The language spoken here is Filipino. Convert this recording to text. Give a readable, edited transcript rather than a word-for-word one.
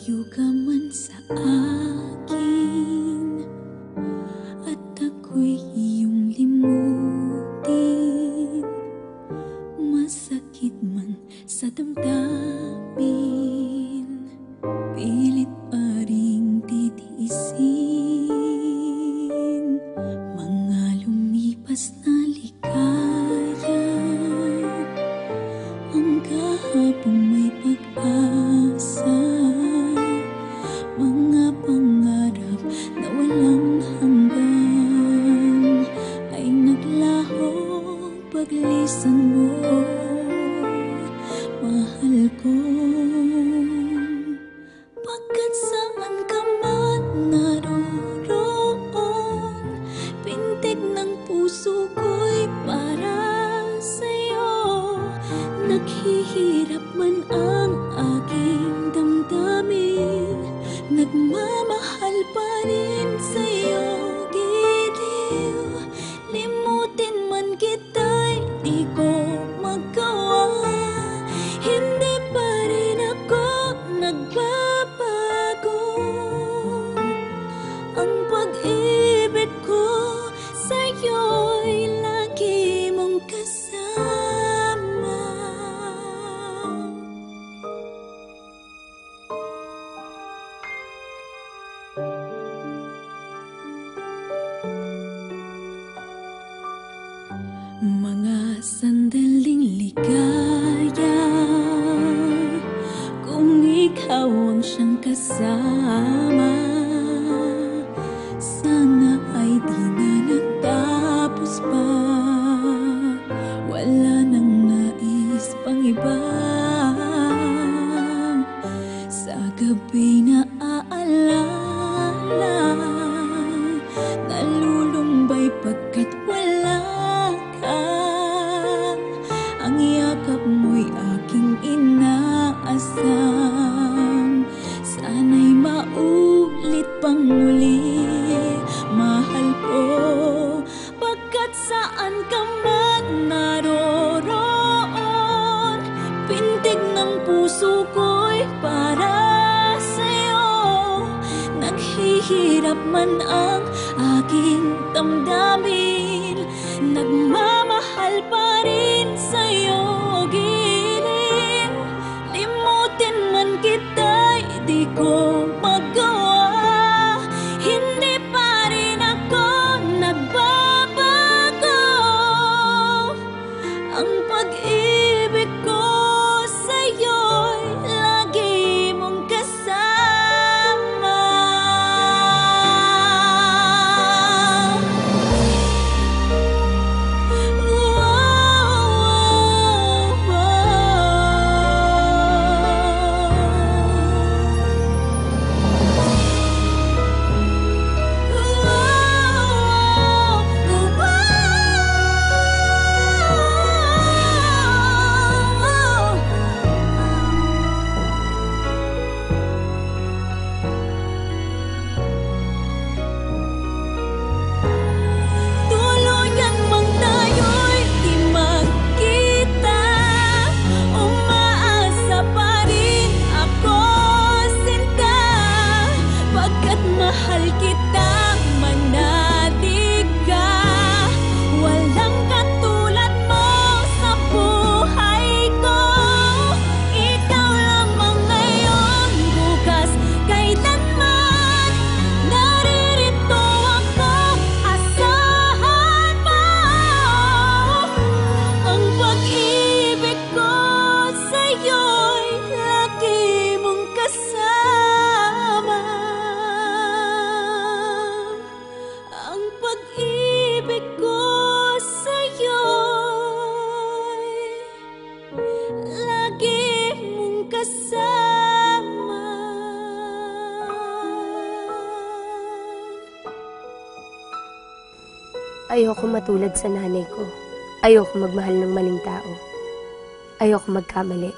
Lumayo ka man sa akin at ako'y iyong limutin. Masakit man sa damdamin, pilit pa ring titiisin. Mga lumipas na ligaya, ang kahapong may pag-asa. Mga pangarap na walang hanggan ay naglaho paglisan mo, mahal ko. Pagkat saan ka man naroroon, pintig ng puso ko'y para sa'yo. Naghihirap man ang aking damdamin, nagmamahal pa rin sa'yo, giliw. Limutin man kita'y di ko magawa, hindi pa rin ako nagbabago. Ang pag-ibig ko sa'yo'y lagi mong kasama. Mga sandaling ligaya, kung ikaw ang siyang kasama, sana ay di na natapos pa. Wala nang nais pang iba. Sa gabi na aalala, nalulumbay pagkat wala ka. Ang yakap mo'y aking inaasam, sana'y maulit pang muli, mahal ko. Pagkat saan ka man naroroon, pintig ng puso ko'y para sa'yo. Naghihirap man ang aking damdamin, nagmamahal pa rin sa'yo, giliw. Limutin man kita'y di ko magawa, hindi pa rin ako nagbabago. Ang pag-ibig ko sa'yo'y lagi mong kasama. Tuluyan mang tayo'y di magkita, umaasa pa rin ako, sinta. Pagkat mahal kita, manalig ka. Walang katulad mo sa buhay ko. Ikaw lamang ngayon, bukas, kailanman. Naririto ako, asahan mo. Ang pag-ibig ko sa'yo'y lagi mong kasama. Ang pag-ibig ko sa'yo'y lagi mong kasama. Ayoko matulad sa nanay ko. Ayoko magmahal ng maling tao. Ayoko magkamali.